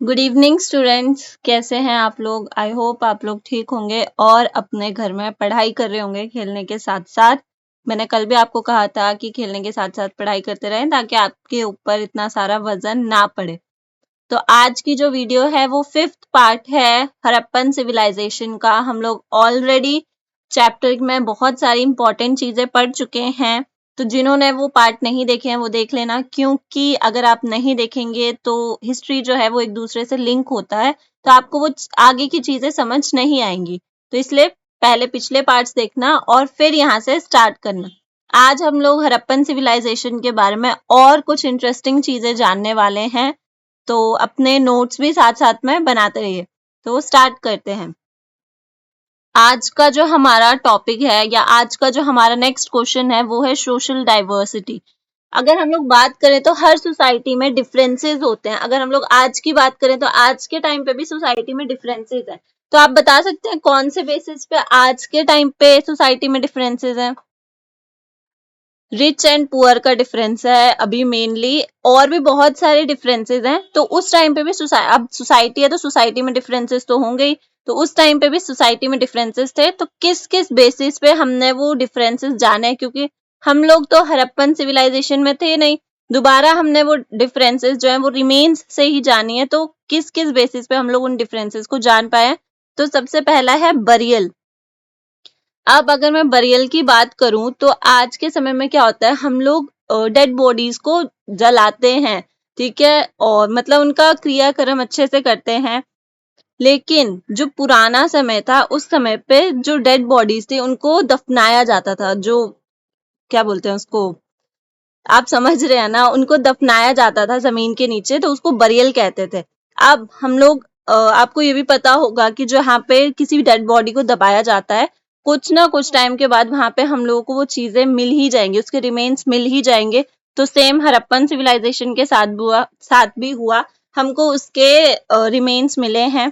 Good evening students, कैसे हैं आप लोग। आई होप आप लोग ठीक होंगे और अपने घर में पढ़ाई कर रहे होंगे खेलने के साथ साथ। मैंने कल भी आपको कहा था कि खेलने के साथ साथ पढ़ाई करते रहें ताकि आपके ऊपर इतना सारा वजन ना पड़े। तो आज की जो वीडियो है वो 5th पार्ट है हड़प्पन सिविलाइजेशन का। हम लोग ऑलरेडी चैप्टर में बहुत सारी इंपॉर्टेंट चीजें पढ़ चुके हैं, तो जिन्होंने वो पार्ट नहीं देखे हैं वो देख लेना, क्योंकि अगर आप नहीं देखेंगे तो हिस्ट्री जो है वो एक दूसरे से लिंक होता है, तो आपको वो आगे की चीजें समझ नहीं आएंगी। तो इसलिए पहले पिछले पार्ट्स देखना और फिर यहाँ से स्टार्ट करना। आज हम लोग हड़प्पन सिविलाइजेशन के बारे में और कुछ इंटरेस्टिंग चीजें जानने वाले हैं, तो अपने नोट्स भी साथ साथ में बनाते रहिए। तो स्टार्ट करते हैं। आज का जो हमारा टॉपिक है या आज का जो हमारा नेक्स्ट क्वेश्चन है वो है सोशल डाइवर्सिटी। अगर हम लोग बात करें तो हर सोसाइटी में डिफरेंसेस होते हैं। अगर हम लोग आज की बात करें तो आज के टाइम पे भी सोसाइटी में डिफरेंसेस है। तो आप बता सकते हैं कौन से बेसिस पे आज के टाइम पे सोसाइटी में डिफरेंसेस हैं। रिच एंड पुअर का डिफरेंस है अभी मेनली, और भी बहुत सारे डिफरेंसेस हैं। तो उस टाइम पे भी अब सोसाइटी है तो सोसाइटी में डिफरेंसेस तो होंगे ही, तो उस टाइम पे भी सोसाइटी में डिफरेंसेस थे। तो किस किस बेसिस पे हमने वो डिफरेंसेस जाने, क्योंकि हम लोग तो हड़प्पन सिविलाइजेशन में थे नहीं, दोबारा हमने वो डिफरेंसेस जो है वो रिमेन्स से ही जानी है। तो किस किस बेसिस पे हम लोग उन डिफरेंसेस को जान पाए। तो सबसे पहला है बरियल। अब अगर मैं बरियल की बात करूं तो आज के समय में क्या होता है, हम लोग डेड बॉडीज को जलाते हैं, ठीक है, और मतलब उनका क्रियाक्रम अच्छे से करते हैं। लेकिन जो पुराना समय था उस समय पे जो डेड बॉडीज थी उनको दफनाया जाता था, जो क्या बोलते हैं उसको, आप समझ रहे हैं ना, उनको दफनाया जाता था जमीन के नीचे, तो उसको बरियल कहते थे। अब हम लोग आपको ये भी पता होगा कि जो यहाँ पे किसी भी डेड बॉडी को दबाया जाता है, कुछ ना कुछ टाइम के बाद वहां पे हम लोगों को वो चीजें मिल ही जाएंगी, उसके रिमेन्स मिल ही जाएंगे। तो सेम हड़प्पन सिविलाइजेशन के साथ भी हुआ, हमको उसके रिमेन्स मिले हैं।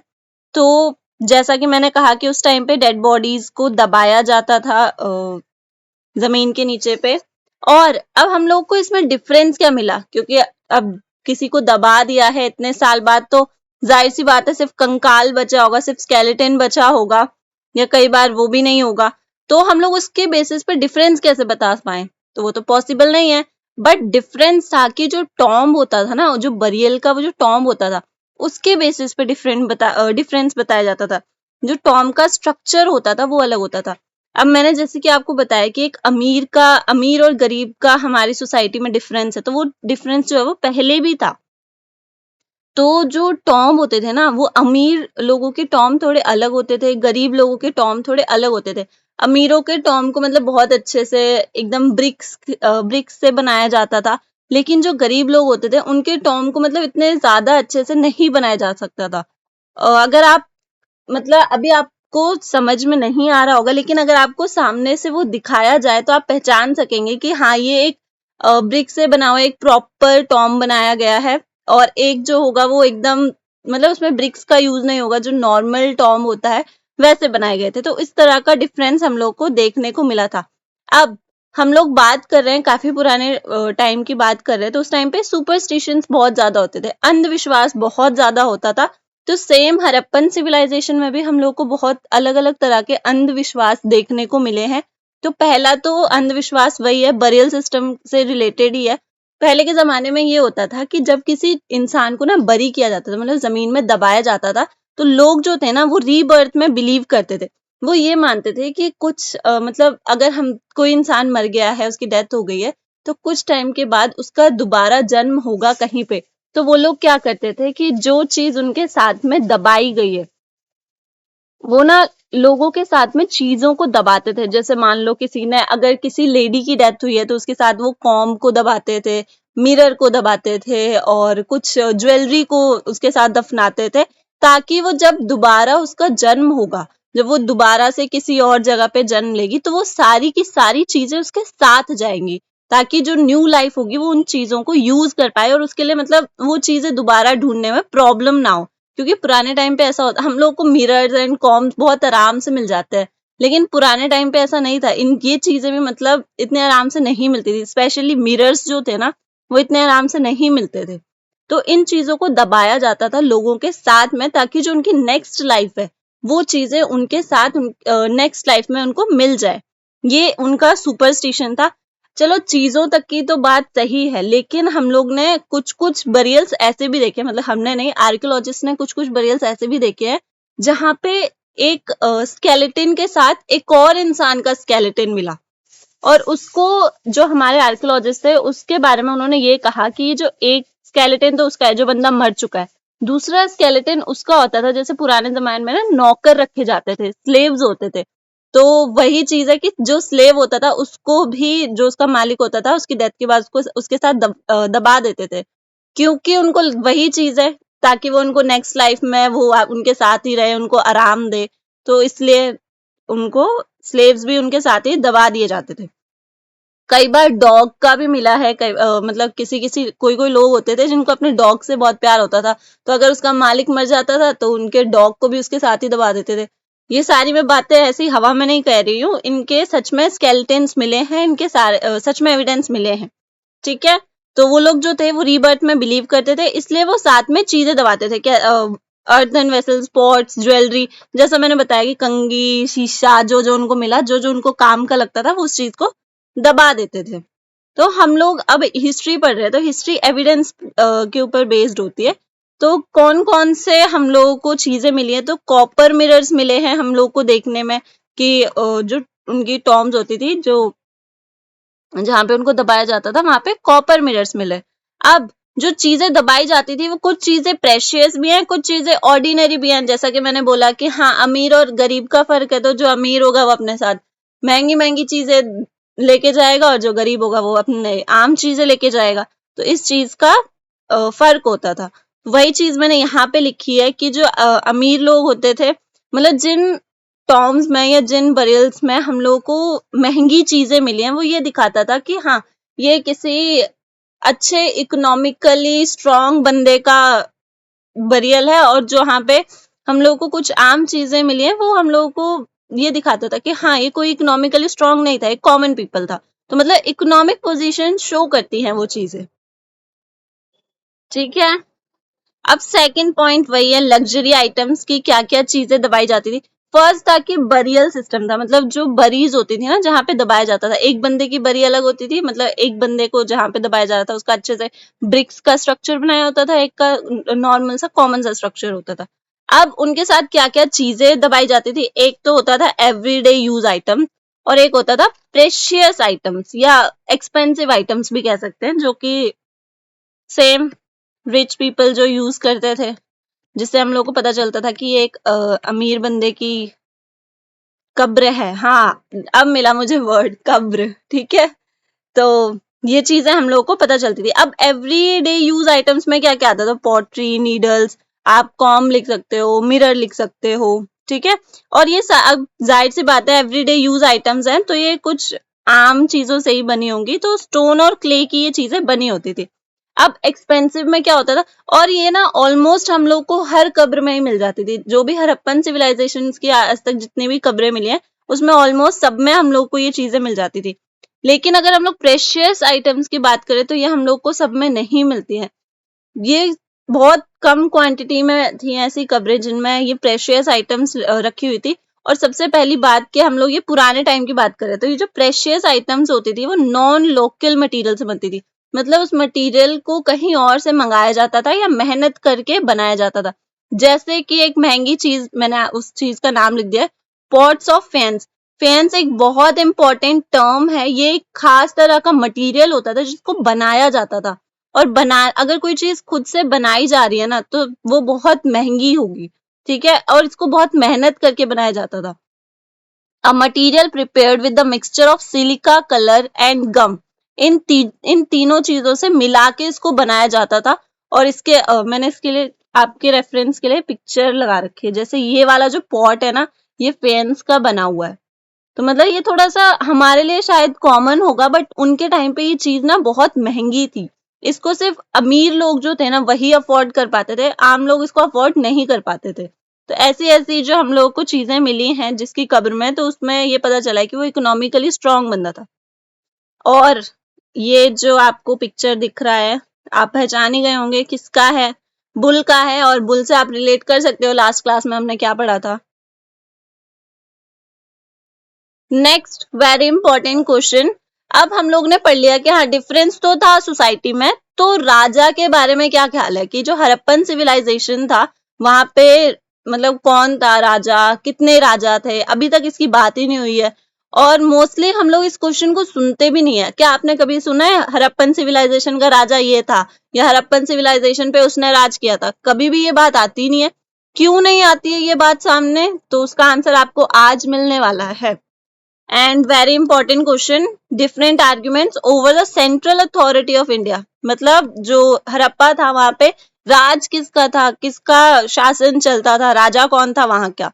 तो जैसा कि मैंने कहा कि उस टाइम पे डेड बॉडीज को दबाया जाता था जमीन के नीचे पे। और अब हम लोग को इसमें डिफरेंस क्या मिला, क्योंकि अब किसी को दबा दिया है इतने साल बाद, तो जाहिर सी बात है सिर्फ कंकाल बचा होगा, सिर्फ स्केलेटन बचा होगा, या कई बार वो भी नहीं होगा। तो हम लोग उसके बेसिस पे डिफरेंस कैसे बता पाए, तो वो तो पॉसिबल नहीं है। बट डिफरेंस था कि जो टॉम्ब होता था ना, जो बरियल का वो जो टॉम्ब होता था, उसके बेसिस पे डिफरेंस बताया जाता था। जो टॉम्ब का स्ट्रक्चर होता था वो अलग होता था। अब मैंने जैसे कि आपको बताया कि एक अमीर और गरीब का हमारी सोसाइटी में डिफरेंस है, तो वो डिफरेंस जो है वो पहले भी था। तो जो टॉम्ब होते थे ना, वो अमीर लोगों के टॉम्ब थोड़े अलग होते थे, गरीब लोगों के टॉम्ब थोड़े अलग होते थे। अमीरों के टॉम्ब को मतलब बहुत अच्छे से एकदम ब्रिक्स से बनाया जाता था, लेकिन जो गरीब लोग होते थे उनके टॉम्ब को मतलब इतने ज्यादा अच्छे से नहीं बनाया जा सकता था। अगर आप मतलब अभी आपको समझ में नहीं आ रहा होगा, लेकिन अगर आपको सामने से वो दिखाया जाए तो आप पहचान सकेंगे कि हाँ ये एक ब्रिक से बना हुआ एक प्रॉपर टॉम बनाया गया है, और एक जो होगा वो एकदम मतलब उसमें ब्रिक्स का यूज नहीं होगा, जो नॉर्मल टॉम होता है वैसे बनाए गए थे। तो इस तरह का डिफरेंस हम लोग को देखने को मिला था। अब हम लोग बात कर रहे हैं काफी पुराने टाइम की बात कर रहे हैं, तो उस टाइम पे सुपरस्टिशंस बहुत ज्यादा होते थे, अंधविश्वास बहुत ज्यादा होता था। तो सेम हड़प्पन सिविलाइजेशन में भी हम लोग को बहुत अलग अलग तरह के अंधविश्वास देखने को मिले हैं। तो पहला तो अंधविश्वास वही है, बरियल सिस्टम से रिलेटेड ही है। पहले के जमाने में ये होता था कि जब किसी इंसान को ना बरी किया जाता था, मतलब जमीन में दबाया जाता था, तो लोग जो थे ना वो रीबर्थ में बिलीव करते थे। वो ये मानते थे कि कुछ मतलब अगर हम कोई इंसान मर गया है, उसकी डेथ हो गई है, तो कुछ टाइम के बाद उसका दोबारा जन्म होगा कहीं पे। तो वो लोग क्या करते थे कि जो चीज उनके साथ में दबाई गई है, वो ना लोगों के साथ में चीजों को दबाते थे। जैसे मान लो किसी ने, अगर किसी लेडी की डेथ हुई है तो उसके साथ वो कॉम्ब को दबाते थे, मिरर को दबाते थे, और कुछ ज्वेलरी को उसके साथ दफनाते थे, ताकि वो जब दोबारा उसका जन्म होगा, जब वो दोबारा से किसी और जगह पे जन्म लेगी, तो वो सारी की सारी चीजें उसके साथ जाएंगी, ताकि जो न्यू लाइफ होगी वो उन चीजों को यूज कर पाए, और उसके लिए मतलब वो चीजें दोबारा ढूंढने में प्रॉब्लम ना हो। क्योंकि पुराने टाइम पे ऐसा होता, हम लोग को मिरर्स एंड कॉम्स बहुत आराम से मिल जाते हैं, लेकिन पुराने टाइम पे ऐसा नहीं था। इन ये चीजें भी मतलब इतने आराम से नहीं मिलती थी, स्पेशली मिरर्स जो थे ना वो इतने आराम से नहीं मिलते थे। तो इन चीजों को दबाया जाता था लोगों के साथ में, ताकि जो उनकी नेक्स्ट लाइफ है वो चीजें उनके साथ नेक्स्ट लाइफ में उनको मिल जाए। ये उनका सुपरस्टिशन था। चलो चीजों तक की तो बात सही है, लेकिन हम लोग ने कुछ कुछ बरियल्स ऐसे भी देखे, मतलब हमने नहीं, आर्कियोलॉजिस्ट ने कुछ कुछ बरियल्स ऐसे भी देखे हैं जहां पे एक स्केलेटन के साथ एक और इंसान का स्केलेटन मिला, और उसको जो हमारे आर्कियोलॉजिस्ट थे उसके बारे में उन्होंने ये कहा कि ये जो एक स्केलेटन तो उसका है जो बंदा मर चुका है, दूसरा स्केलेटन उसका होता था जैसे पुराने जमाने में ना नौकर रखे जाते थे, स्लेव्स होते थे। तो वही चीज है कि जो स्लेव होता था उसको भी जो उसका मालिक होता था उसकी डेथ के बाद उसको उसके साथ दबा देते थे, क्योंकि उनको वही चीज है, ताकि वो उनको नेक्स्ट लाइफ में वो उनके साथ ही रहे, उनको आराम दे, तो इसलिए उनको स्लेव्स भी उनके साथ ही दबा दिए जाते थे। कई बार डॉग का भी मिला है, मतलब किसी किसी कोई कोई लोग होते थे जिनको अपने डॉग से बहुत प्यार होता था, तो अगर उसका मालिक मर जाता था तो उनके डॉग को भी उसके साथ ही दबा देते थे। ये सारी मैं बातें ऐसी हवा में नहीं कह रही हूँ, इनके सच में स्केलेटन्स मिले हैं, इनके सारे सच में एविडेंस मिले हैं, ठीक है। तो वो लोग जो थे वो रीबर्थ में बिलीव करते थे, इसलिए वो साथ में चीजें दबाते थे, क्या अर्थन वेसल्स, पॉट्स, ज्वेलरी, जैसा मैंने बताया कि कंघी, शीशा, जो जो उनको मिला, जो जो उनको काम का लगता था वो उस चीज को दबा देते थे। तो हम लोग अब हिस्ट्री पढ़ रहे हैं, तो हिस्ट्री एविडेंस के ऊपर बेस्ड होती है। तो कौन कौन से हम लोगों को चीजें मिली है, तो कॉपर मिरर्स मिले हैं हम लोग को देखने में, कि जो उनकी टॉम्स होती थी, जो जहां पे उनको दबाया जाता था वहां पे कॉपर मिरर्स मिले। अब जो चीजें दबाई जाती थी वो कुछ चीजें प्रेशियस भी हैं, कुछ चीजें ऑर्डिनरी भी हैं, जैसा कि मैंने बोला कि हाँ अमीर और गरीब का फर्क है, तो जो अमीर होगा वो अपने साथ महंगी महंगी चीजें लेके जाएगा और जो गरीब होगा वो अपने आम चीजें लेके जाएगा, तो इस चीज का फर्क होता था। वही चीज मैंने यहाँ पे लिखी है कि जो अमीर लोग होते थे, मतलब जिन टॉम्स में या जिन बरियल्स में हम लोगों को महंगी चीजें मिली हैं, वो ये दिखाता था कि हाँ ये किसी अच्छे इकोनॉमिकली स्ट्रॉन्ग बंदे का बरियल है, और जो यहाँ पे हम लोगों को कुछ आम चीजें मिली हैं वो हम लोगों को ये दिखाता था कि हाँ ये कोई इकोनॉमिकली स्ट्रॉन्ग नहीं था, एक कॉमन पीपल था। तो मतलब इकोनॉमिक पोजीशन शो करती हैं वो चीजें, ठीक है। अब सेकंड पॉइंट वही है, लग्जरी आइटम्स की क्या क्या चीजें दबाई जाती थी। फर्स्ट था कि बरियल सिस्टम था, मतलब जो बरीज होती थी ना जहाँ पे दबाया जाता था, एक बंदे की बरी अलग होती थी, मतलब एक बंदे को जहाँ पे दबाया जाता था उसका अच्छे से ब्रिक्स का स्ट्रक्चर बनाया होता था, एक का नॉर्मल सा कॉमन सा स्ट्रक्चर होता था। अब उनके साथ क्या क्या चीजें दबाई जाती थी, एक तो होता था एवरीडे यूज आइटम, और एक होता था प्रेशियस आइटम्स या एक्सपेंसिव आइटम्स भी कह सकते हैं, जो कि सेम रिच पीपल जो यूज करते थे, जिससे हम लोग को पता चलता था कि ये एक अमीर बंदे की कब्र है। हाँ अब मिला मुझे वर्ड, कब्र, ठीक है। तो ये चीजें हम लोग को पता चलती थी। अब एवरी डे यूज आइटम्स में क्या क्या आता था, पॉटरी, नीडल्स, आप कॉम लिख सकते हो, मिरर लिख सकते हो, ठीक है। और ये अब जाहिर सी बात है एवरी डे यूज आइटम्स हैं, तो ये कुछ आम चीजों से ही बनी होंगी, तो स्टोन और क्ले की ये चीजें बनी होती थी। अब एक्सपेंसिव में क्या होता था, और ये ना ऑलमोस्ट हम लोग को हर कब्र में ही मिल जाती थी, जो भी हड़प्पन सिविलाइजेशन की आज तक जितनी भी कब्रें मिली हैं उसमें ऑलमोस्ट सब में हम लोग को ये चीजें मिल जाती थी। लेकिन अगर हम लोग प्रेशियस आइटम्स की बात करें तो ये हम लोग को सब में नहीं मिलती है। ये बहुत कम क्वांटिटी में थी ऐसी कब्रें जिनमें ये प्रेशियस आइटम्स रखी हुई थी। और सबसे पहली बात कि हम लोग ये पुराने टाइम की बात करें तो ये जो प्रेशियस आइटम्स होती थी वो नॉन लोकल मटेरियल से बनती थी, मतलब उस मटेरियल को कहीं और से मंगाया जाता था या मेहनत करके बनाया जाता था। जैसे कि एक महंगी चीज, मैंने उस चीज का नाम लिख दिया, पॉट्स ऑफ फैंस। फैंस एक बहुत इंपॉर्टेंट टर्म है, ये एक खास तरह का मटेरियल होता था जिसको बनाया जाता था। और अगर कोई चीज खुद से बनाई जा रही है ना तो वो बहुत महंगी होगी, ठीक है, और इसको बहुत मेहनत करके बनाया जाता था। A material prepared with the mixture of silica, colour and gum, इन तीनों चीजों से मिला के इसको बनाया जाता था। और इसके मैंने इसके लिए आपके रेफरेंस के लिए पिक्चर लगा रखी है, जैसे ये वाला जो पॉट है ना ये फेंस का बना हुआ है। तो मतलब ये थोड़ा सा हमारे लिए शायद कॉमन होगा, बट उनके टाइम पे ये चीज ना बहुत महंगी थी। इसको सिर्फ अमीर लोग जो थे ना वही अफोर्ड कर पाते थे, आम लोग इसको अफोर्ड नहीं कर पाते थे। तो ऐसी ऐसी जो हम लोग को चीजें मिली हैं जिसकी कब्र में, तो उसमें ये पता चला है कि वो इकोनॉमिकली स्ट्रांग बंदा था। और ये जो आपको पिक्चर दिख रहा है आप पहचान ही गए होंगे किसका है, बुल का है, और बुल से आप रिलेट कर सकते हो लास्ट क्लास में हमने क्या पढ़ा था। नेक्स्ट वेरी इंपॉर्टेंट क्वेश्चन, अब हम लोग ने पढ़ लिया कि हाँ डिफरेंस तो था सोसाइटी में, तो राजा के बारे में क्या ख्याल है कि जो हड़प्पन सिविलाइजेशन था वहां पे मतलब कौन था राजा, कितने राजा थे, अभी तक इसकी बात ही नहीं हुई है। और मोस्टली हम लोग इस क्वेश्चन को सुनते भी नहीं है। क्या आपने कभी सुना है हड़प्पन सिविलाइजेशन का राजा ये था या हड़प्पन सिविलाइजेशन पे उसने राज किया था? कभी भी ये बात आती नहीं है। क्यों नहीं आती है ये बात सामने? तो उसका आंसर आपको आज मिलने वाला है। And very important question, different arguments over the central authority of India, मतलब जो हड़प्पा था वहां पे राज किसका था, किसका शासन चलता था, राजा कौन था वहां का।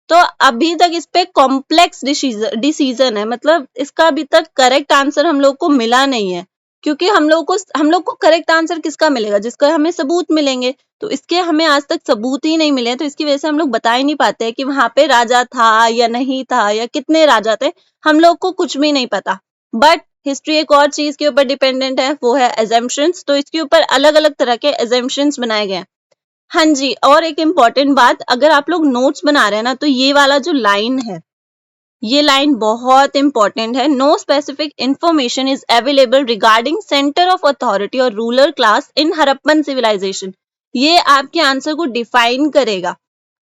तो अभी तक इस पे कॉम्प्लेक्स डिसीजन है, मतलब इसका अभी तक करेक्ट आंसर हम लोग को मिला नहीं है। क्योंकि हम लोग को करेक्ट आंसर किसका मिलेगा, जिसका हमें सबूत मिलेंगे। तो इसके हमें आज तक सबूत ही नहीं मिले, तो इसकी वजह से हम लोग बता ही नहीं पाते कि वहां पे राजा था या नहीं था या कितने राजा थे, हम लोग को कुछ भी नहीं पता। बट हिस्ट्री एक और चीज के ऊपर डिपेंडेंट है, वो है एजम्पशंस। तो इसके ऊपर अलग अलग तरह के एजम्पशंस बनाए गए हैं। हाँ जी, और एक इम्पॉर्टेंट बात, अगर आप लोग नोट्स बना रहे हैं ना, तो ये वाला जो लाइन है, ये लाइन बहुत इंपॉर्टेंट है। No specific information is available regarding centre of authority और ruler class in Harappan civilisation. ये आपके आंसर को डिफाइन करेगा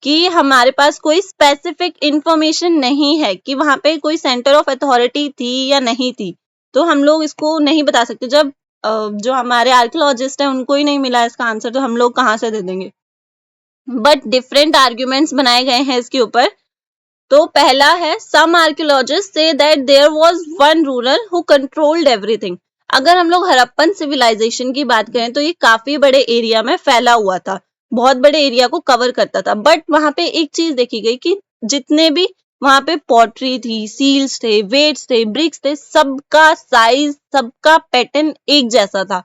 कि हमारे पास कोई स्पेसिफिक इंफॉर्मेशन नहीं है कि वहां पे कोई सेंटर ऑफ अथॉरिटी थी या नहीं थी। तो हम लोग इसको नहीं बता सकते। जब जो हमारे आर्कियोलॉजिस्ट हैं उनको ही नहीं मिला इसका आंसर, तो हम लोग कहाँ से दे देंगे। बट डिफरेंट आर्ग्यूमेंट्स बनाए गए हैं इसके ऊपर। तो पहला है, some archaeologist say that there was one ruler who controlled everything. अगर हम लोग हड़प्पन सिविलाइजेशन की बात करें तो ये काफी बड़े एरिया में फैला हुआ था, बहुत बड़े एरिया को कवर करता था। बट वहां पे एक चीज देखी गई कि जितने भी वहां पे पॉटरी थी, सील्स थे, वेट्स थे, ब्रिक्स थे, सबका साइज, सबका पैटर्न एक जैसा था।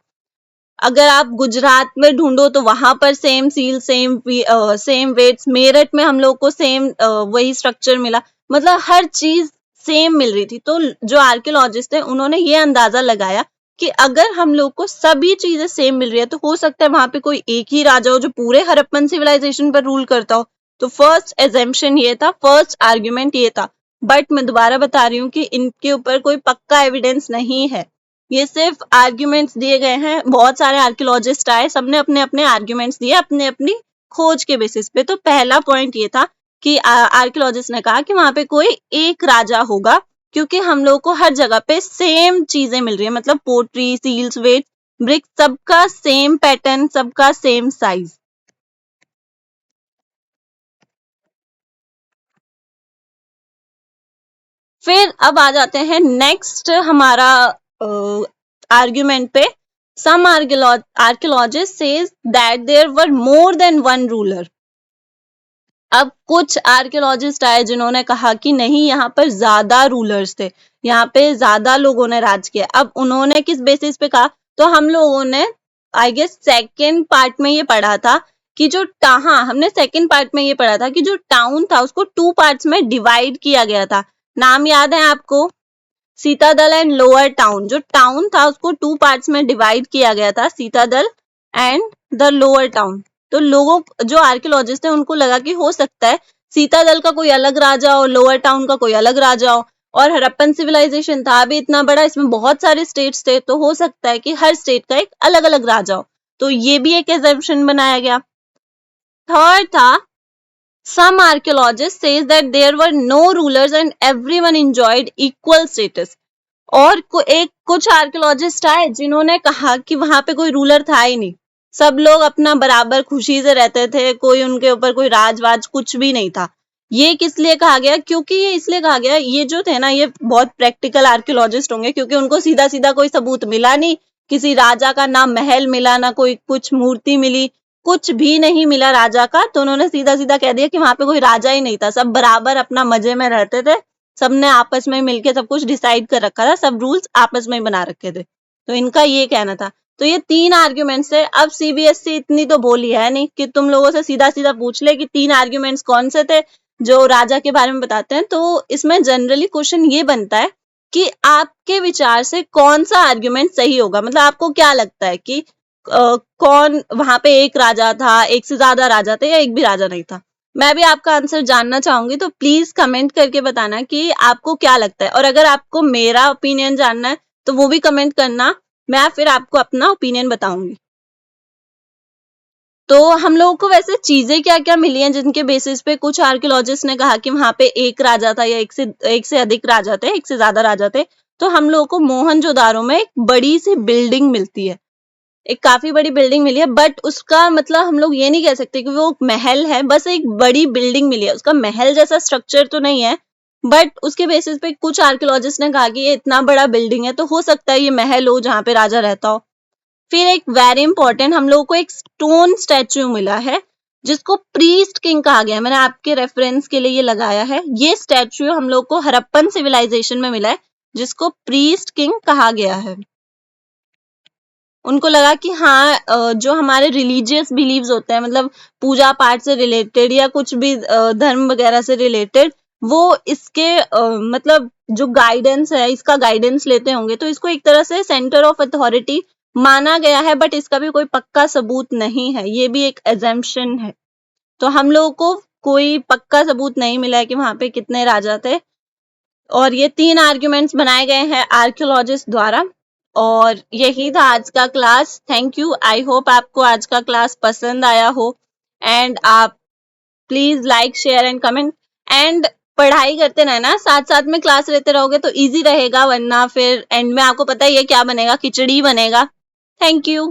अगर आप गुजरात में ढूंढो तो वहां पर same seal, same weights, Meerut में हम लोग को सेम वही स्ट्रक्चर मिला, मतलब हर चीज सेम मिल रही थी। तो जो आर्कियोलॉजिस्ट है उन्होंने ये अंदाजा लगाया कि अगर हम लोग को सभी चीजें सेम मिल रही है तो हो सकता है वहां पे कोई एक ही राजा हो जो पूरे हड़प्पन सिविलाइजेशन पर रूल करता हो। तो फर्स्ट एजम्पशन ये था, फर्स्ट आर्ग्यूमेंट ये था। बट मैं दोबारा बता रही हूँ कि इनके ऊपर कोई पक्का एविडेंस नहीं है, ये सिर्फ आर्ग्यूमेंट्स दिए गए हैं। बहुत सारे आर्कियोलॉजिस्ट आए, सबने अपने अपने आर्ग्यूमेंट्स दिए अपने अपनी खोज के बेसिस पे। तो पहला पॉइंट ये था कि आर्कियोलॉजिस्ट ने कहा कि वहां पे कोई एक राजा होगा, क्योंकि हम लोग को हर जगह पे सेम चीजें मिल रही है, मतलब पोट्री, सील्स, वेट, ब्रिक, सबका सेम पैटर्न, सबका सेम साइज। फिर अब आ जाते हैं नेक्स्ट हमारा आर्ग्यूमेंट पे। Some archaeologist says that there were more than one ruler. अब कुछ आर्कियोलॉजिस्ट आए जिन्होंने कहा कि नहीं, यहाँ पर ज्यादा रूलर्स थे, यहाँ पे ज्यादा लोगों ने राज किया। अब उन्होंने किस बेसिस पे कहा, तो हम लोगों ने आई गेस सेकेंड पार्ट में ये पढ़ा था कि जो हाँ, हमने सेकेंड पार्ट में ये पढ़ा था कि जो टाउन था उसको टू पार्ट्स में डिवाइड किया गया था। नाम याद है आपको? सीतादल एंड लोअर टाउन। जो टाउन था उसको टू पार्ट्स में डिवाइड किया गया था, सीतादल एंड द लोअर टाउन। तो लोगों, जो आर्कियोलॉजिस्ट है उनको लगा कि हो सकता है सीतादल का कोई अलग राजा हो, लोअर टाउन का कोई अलग राजा हो। और हड़प्पन सिविलाइजेशन था भी इतना बड़ा, इसमें बहुत सारे स्टेट्स थे, तो हो सकता है कि हर स्टेट का एक अलग अलग राजा हो। तो ये भी एक एजम्पशन बनाया गया। थर्ड था, some archaeologists says that there were no rulers and everyone enjoyed equal status। और कुछ आर्कियोलॉजिस्ट आए जिन्होंने कहा कि वहां पे कोई रूलर था ही नहीं, सब लोग अपना बराबर खुशी से रहते थे, कोई उनके ऊपर कोई राजवाज कुछ भी नहीं था। ये किस लिए कहा गया? क्योंकि ये इसलिए कहा गया, ये जो थे ना ये बहुत प्रैक्टिकल आर्कियोलॉजिस्ट होंगे, क्योंकि उनको सीधा सीधा कोई सबूत मिला नहीं, किसी राजा का ना महल मिला, ना कोई कुछ मूर्ति मिली, कुछ भी नहीं मिला राजा का। तो उन्होंने सीधा सीधा कह दिया कि वहां पे कोई राजा ही नहीं था, सब बराबर अपना मजे में रहते थे, सबने आपस में मिलके सब कुछ डिसाइड कर रखा था, सब रूल्स आपस में ही बना रखे थे। तो इनका ये कहना था। तो ये तीन आर्ग्यूमेंट्स है। अब सीबीएसई इतनी तो बोली है नहीं कि तुम लोगों से सीधा सीधा पूछ ले कि तीन आर्ग्यूमेंट्स कौन से थे जो राजा के बारे में बताते हैं। तो इसमें जनरली क्वेश्चन ये बनता है कि आपके विचार से कौन सा आर्ग्यूमेंट सही होगा, मतलब आपको क्या लगता है कि कौन वहां पे एक राजा था, एक से ज्यादा राजा थे या एक भी राजा नहीं था। मैं भी आपका आंसर जानना चाहूंगी, तो प्लीज कमेंट करके बताना कि आपको क्या लगता है। और अगर आपको मेरा ओपिनियन जानना है तो वो भी कमेंट करना, मैं फिर आपको अपना ओपिनियन बताऊंगी। तो हम लोगों को वैसे चीजें क्या क्या मिली हैं जिनके बेसिस पे कुछ आर्कियोलॉजिस्ट ने कहा कि वहां पे एक राजा था या एक से अधिक राजा थे, एक से ज्यादा राजा थे। तो हम लोगों को मोहनजोदारो में एक बड़ी सी बिल्डिंग मिलती है, एक काफी बड़ी बिल्डिंग मिली है। बट उसका मतलब हम लोग ये नहीं कह सकते कि वो महल है, बस एक बड़ी बिल्डिंग मिली है। उसका महल जैसा स्ट्रक्चर तो नहीं है, बट उसके बेसिस पे कुछ आर्कियोलॉजिस्ट ने कहा कि ये इतना बड़ा बिल्डिंग है तो हो सकता है ये महल हो जहाँ पे राजा रहता हो। फिर एक वेरी इंपॉर्टेंट हम लोगों को एक स्टोन स्टैच्यू मिला है जिसको प्रीस्ट किंग कहा गया है। मैंने आपके रेफरेंस के लिए ये लगाया है। ये स्टैच्यू हम लोग को हड़प्पन सिविलाइजेशन में मिला है जिसको प्रीस्ट किंग कहा गया है। उनको लगा कि हाँ, जो हमारे रिलीजियस बिलीव्स होते हैं, मतलब पूजा पाठ से रिलेटेड या कुछ भी धर्म वगैरह से रिलेटेड, वो इसके मतलब जो गाइडेंस है, इसका गाइडेंस लेते होंगे। तो इसको एक तरह से सेंटर ऑफ अथॉरिटी माना गया है, बट इसका भी कोई पक्का सबूत नहीं है, ये भी एक एजम्पशन है। तो हम लोगों को कोई पक्का सबूत नहीं मिला है कि वहां पे कितने राजा थे। और ये 3 आर्ग्यूमेंट्स बनाए गए हैं आर्कियोलॉजिस्ट द्वारा। और यही था आज का class. Thank you. I hope आपको आज का क्लास पसंद आया हो। एंड आप please like share and comment and पढ़ाई करते रहना, साथ साथ में क्लास लेते रहोगे तो इजी रहेगा, वरना फिर एंड में आपको पता ही है क्या बनेगा, खिचड़ी बनेगा। Thank you.